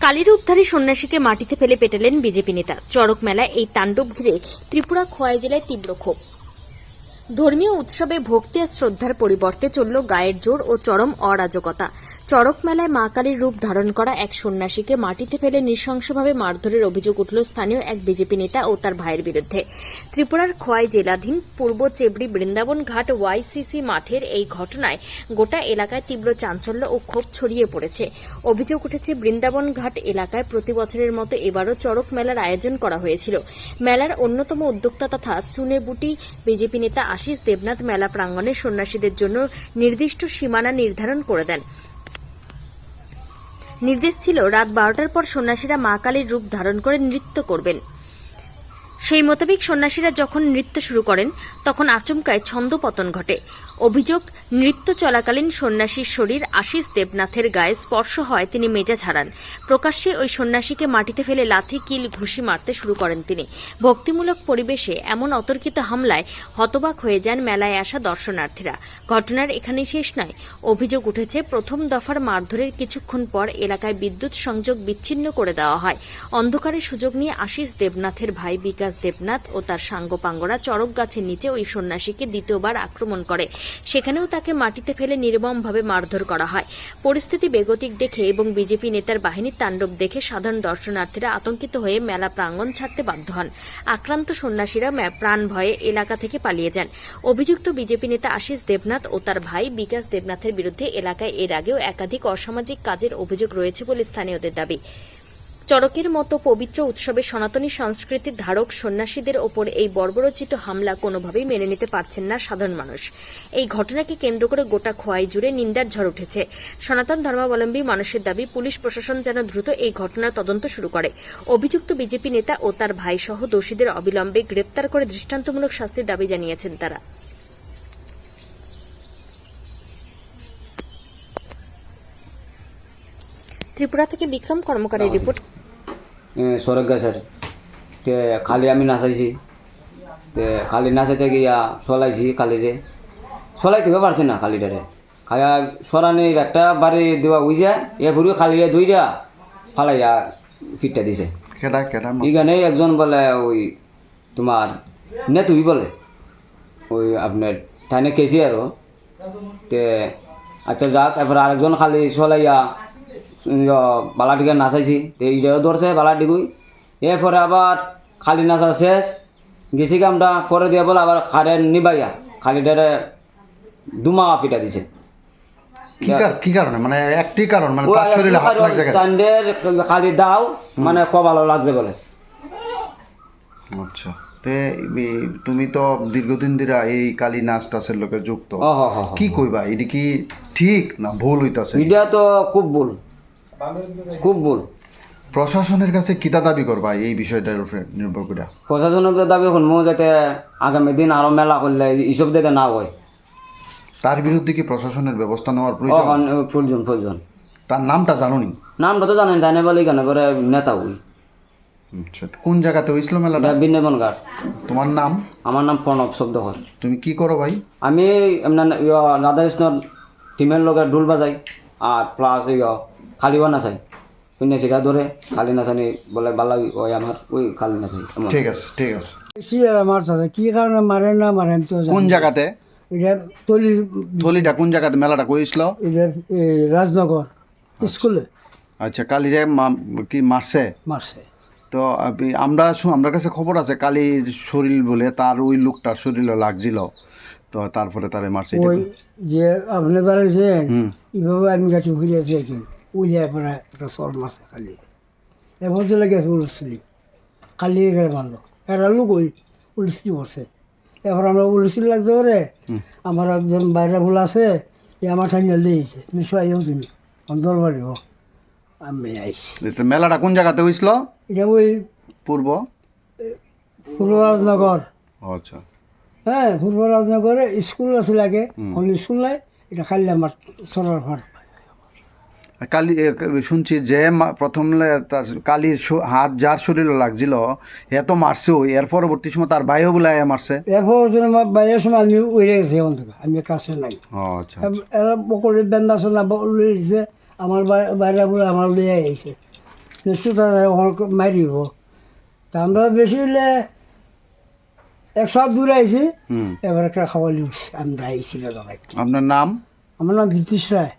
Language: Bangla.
কালীরূপধারী সন্ন্যাসীকে মাটিতে ফেলে পেটালেন বিজেপি নেতা। চড়ক মেলায় এই তাণ্ডব ঘিরে ত্রিপুরা খোয়াই জেলায় তীব্র ক্ষোভ। ধর্মীয় উৎসবে ভক্তি আর শ্রদ্ধার পরিবর্তে চলল গায়ের জোর ও চরম অরাজকতা। চড়ক মেলায় মা কালীর রূপ ধারণ করা এক সন্ন্যাসীকে মাটিতে ফেলে নৃশংসভাবে মারধরের অভিযোগ উঠল স্থানীয় এক বিজেপি নেতা ও তার ভাইয়ের বিরুদ্ধে। ত্রিপুরার খোয়াই জেলাধীন পূর্ব চেবড়ি বৃন্দাবন ঘাট ওয়াইসিসি মাঠের এই ঘটনায় গোটা এলাকায় তীব্র চাঞ্চল্য ও ক্ষোভ ছড়িয়ে পড়েছে। অভিযোগ উঠেছে, বৃন্দাবন ঘাট এলাকায় প্রতি বছরের মতো এবারও চড়ক মেলার আয়োজন করা হয়েছিল। মেলার অন্যতম উদ্যোক্তা তথা চুনেবুটি বিজেপি নেতা আশিস দেবনাথ মেলা প্রাঙ্গণে সন্ন্যাসীদের জন্য নির্দিষ্ট সীমানা নির্ধারণ করে দেন। নির্দেশ ছিল, রাত 12টার পর সন্ন্যাসীরা মা কালীর রূপ ধারণ করে নৃত্য করবেন। সেই মোতাবেক সন্ন্যাসীরা যখন নৃত্য শুরু করেন তখন আচমকায় ছন্দপতন ঘটে। অভিযোগ, নৃত্য চলাকালীন সন্ন্যাসীর শরীর আশিস দেবনাথের গায়ে স্পর্শ হয়, তিনি মেজাজ হারান। প্রকাশ্যে ওই সন্ন্যাসীকে মাটিতে ফেলে লাথি কিল ঘুষি মারতে শুরু করেন তিনি। ভক্তিমূলক পরিবেশে এমন অতর্কিত হামলায় হতবাক হয়ে যান মেলায় আসা দর্শনার্থীরা। ঘটনার এখানেই শেষ নয়। অভিযোগ উঠেছে, প্রথম দফার মারধরের কিছুক্ষণ পর এলাকায় বিদ্যুৎ সংযোগ বিচ্ছিন্ন করে দেওয়া হয়। অন্ধকারের সুযোগ নিয়ে আশিস দেবনাথের ভাই বিকাশ দেবনাথ ও তার সাঙ্গপাঙ্গরা চড়ক গাছের নিচে ওই সন্ন্যাসীকে দ্বিতীয়বার আক্রমণ করে। সেখানেও তাকে মাটিতে ফেলে নির্মমভাবে মারধর করা হয়। পরিস্থিতি বেগতিক দেখে এবং বিজেপি নেতার বাহিনীর তাণ্ডব দেখে সাধারণ দর্শনার্থীরা আতঙ্কিত হয়ে মেলা প্রাঙ্গণ ছাড়তে বাধ্য হন। আক্রান্ত সন্ন্যাসীরা প্রাণ ভয়ে এলাকা থেকে পালিয়ে যান। অভিযুক্ত বিজেপি নেতা আশিস দেবনাথ ও তার ভাই বিকাশ দেবনাথের বিরুদ্ধে এলাকায় এর আগেও একাধিক অসামাজিক কাজের অভিযোগ রয়েছে বলে স্থানীয়দের দাবি। চড়কের মতো পবিত্র উৎসবে সনাতনী সংস্কৃতির ধারক সন্ন্যাসীদের ওপর এই বর্বরোচিত হামলা কোনোভাবেই মেনে নিতে পারছেন না সাধারণ মানুষ। এই ঘটনাকে কেন্দ্র করে গোটা খোয়াই জুড়ে নিন্দার ঝড় উঠেছে। সনাতন ধর্মাবলম্বী মানুষের দাবি, পুলিশ প্রশাসন যেন দ্রুত এই ঘটনার তদন্ত শুরু করে। অভিযুক্ত বিজেপি নেতা ও তার ভাই সহ দোষীদের অবিলম্বে গ্রেপ্তার করে দৃষ্টান্তমূলক শাস্তির দাবি জানিয়েছেন তারা। ত্রিপুরা থেকে বিক্রম কর্মকারের রিপোর্ট। সড়ক গাছের তে খালি আমি নাচাইছি, তে খালি নাচাইতে গিয়া চলাইছি, খালিরে চলাইতে পারছি না, খালিটারে খালি সরানির একটা বাড়ি দেওয়া বুঝে এ ভুড়ি খালিয়ে দুইটা ফালাইয়া ফিটটা দিছে। এখানে একজন বলে ওই তোমার নেতুই বলে ওই আপনার তাইনে কেছি আরো তে আচ্ছা যাক, এরপর আরেকজন খালি চলাইয়া বালাটিকে নাচাইছি, এইটাও ধরছে বালাটিকুই। এরপরে আবার খালি নাচা শেষ গেছি আমরা পরে দিয়ে বলে আবার খাড়ে নিবাইয়া খালিটারে দুমা ফিটা দিছে। কি কারণে? মানে একটি কারণ, মানে তার শরীরে হাত লাগছে কেন? তান্ডের খালি দাও মানে কপালও লাগছে বলে। আচ্ছা, তে তুমি তো দীর্ঘদিন ধরে এই কালী নাচ টাচের লোকে যুক্ত, কি কইবা এটা কি ঠিক না ভুল হইতাছে? এটা তো খুব ভুল, খুব ভুল। প্রশাসনের কাছে কিতা দাবি করবা এই বিষয়টার উপরে নির্ভর করে? প্রশাসনের দাবি শুনবো যাতে আগামী দিন আরো মেলা করলে এইসব যাতে না হয়। তার বিরুদ্ধে কি প্রশাসনের ব্যবস্থা নেওয়ার প্রয়োজন? তার নামটা জানুনি? নামটা তো জানেন, তাই না বলে কেন পরে নেতা হই। আচ্ছা, কোন জায়গাতে হয়েছিল মেলাটা? বৃন্দাবন ঘাট। তোমার নাম? আমার নাম প্রণব শব্দকর। তুমি কি করো ভাই? আমি রাধাকৃষ্ণর টিমের লোকের ঢোল বাজাই আর প্লাস খালিও নাচাই, সন্ন্যাসীরা ধরে খালি নাচানি বলে বালা ওই আমার ওই খালি নাচাই। ঠিক আছে, ঠিক আছে। কি কারণে মারেন না মারেন তো? কোন জায়গাতে? এটা থলিটা কোন জায়গাতে মেলাটা কইছিল? এটা রাজনগর স্কুলে। আচ্ছা, কালিরে কি মারছে? মারছে তো আমরা কাছে খবর আছে কালির শরীর বলে তার ওই লোকটার শরীরে লাগছিল, তো তারপরে তারে মারছে। ওই যে আপনি দাঁড়িয়েছেন এইভাবে আমি গাছে ঘুরিয়েছি একদিন উলিয়া পরে একটা সর মারছে খালি। এরপর চলে গেছে উলুসলি, খালি এখানে মারলো একটা লোক ওই উলুসলি পড়ছে। এরপর আমরা উলুসলি লাগতে পারে আমার একজন বাইরে ভুল আছে, আমার ঠান্ডা দিয়েছে নিশ্চয় আইও তুমি দরবারি হোক। আমি আইছি। মেলাটা কোন জায়গাতে হয়েছিল? এটা ওই পূর্ব রাজনগর। আচ্ছা, হ্যাঁ, পূর্ব রাজনগরে স্কুল আছে লাগে, স্কুল নাই, এটা খালি আমার সরার ঘর। কালি শুনছি যে প্রথম কালির হাত যার শরীরে লাগছিল হে তো মারছে, এর পরবর্তী সময় তার ভাইও বলে মারছে। এরপর বাইরের সময় আমি উড়ে গেছি এখন থেকে, আমি কাছে নাই। আচ্ছা, এরা বকলের বেন্দা শোনা দিছে, আমার বাইরে বলে আমার লিয়ে আইছে। নিশ্চয় তারা মারিব তা আমরা বেশি হলে 100 হাত দূরে আইছি হুম এবার একটা খাওয়ালি উঠছি আমরা আইছি দাদা আপনার নাম আমার নাম ভিতিশ রায়